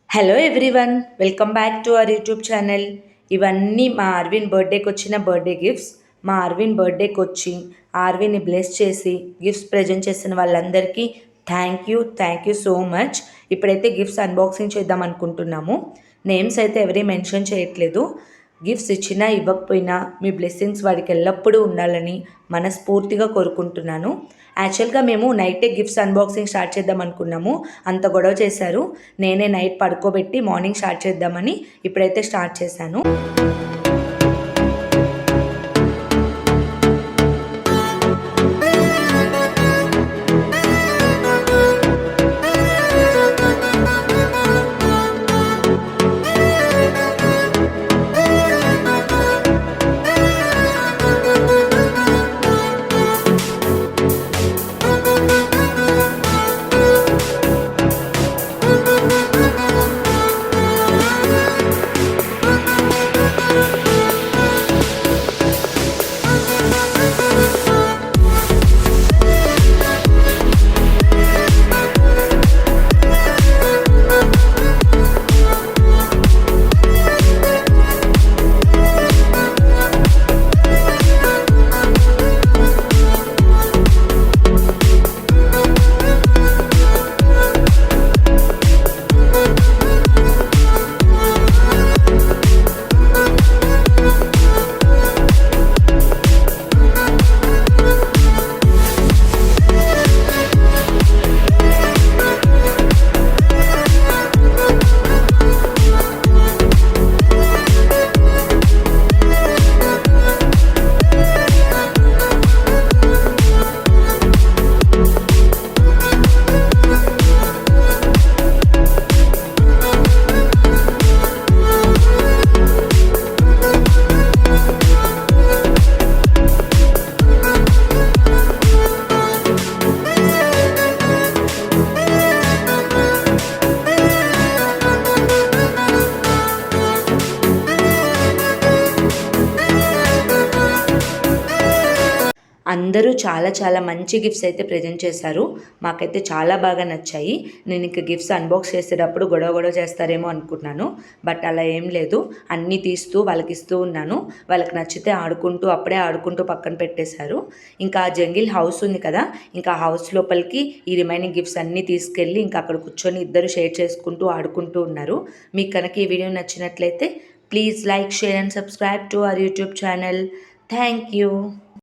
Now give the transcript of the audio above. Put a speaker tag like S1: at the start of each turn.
S1: Hello everyone, welcome back to our YouTube channel. ఇవన్నీ మా Arvin బర్త్డేకి వచ్చిన బర్త్డే గిఫ్ట్స్. మా ఆర్విన్ బర్త్డేకి వచ్చి ఆర్విన్ని బ్లెస్ చేసి గిఫ్ట్స్ ప్రజెంట్ చేసిన వాళ్ళందరికీ థ్యాంక్ యూ సో మచ్. ఇప్పుడైతే గిఫ్ట్స్ అన్బాక్సింగ్ చేద్దాం అనుకుంటున్నాము. నేమ్స్ అయితే ఎవరీ మెన్షన్ చేయట్లేదు. గిఫ్ట్స్ ఇచ్చినా ఇవ్వకపోయినా మీ బ్లెస్సింగ్స్ వాడికి ఎల్లప్పుడూ ఉండాలని మనస్ఫూర్తిగా కోరుకుంటున్నాను. యాక్చువల్గా మేము నైటే గిఫ్ట్స్ అన్బాక్సింగ్ స్టార్ట్ చేద్దాం అనుకున్నాము. అంత గొడవ చేశారు. నేనే నైట్ పడుకోబెట్టి మార్నింగ్ స్టార్ట్ చేద్దామని ఇప్పుడైతే స్టార్ట్ చేశాను. అందరూ చాలా మంచి గిఫ్ట్స్ అయితే ప్రజెంట్ చేశారు. మాకైతే చాలా బాగా నచ్చాయి. నేను ఇంక గిఫ్ట్స్ అన్బాక్స్ చేసేటప్పుడు గొడవ చేస్తారేమో అనుకున్నాను. బట్ అలా ఏం లేదు. అన్నీ తీస్తూ వాళ్ళకి ఇస్తూ ఉన్నాను. వాళ్ళకి నచ్చితే అప్పుడే ఆడుకుంటూ పక్కన పెట్టేశారు. ఇంకా జంగిల్ హౌస్ ఉంది కదా, ఇంకా హౌస్ లోపలికి ఈ రిమైనింగ్ గిఫ్ట్స్ అన్నీ తీసుకెళ్ళి ఇంకా అక్కడ కూర్చొని ఇద్దరు షేర్ చేసుకుంటూ ఆడుకుంటూ ఉన్నారు. మీకు కనుక ఈ వీడియో నచ్చినట్లయితే please like, share and subscribe to our YouTube channel. Thank you.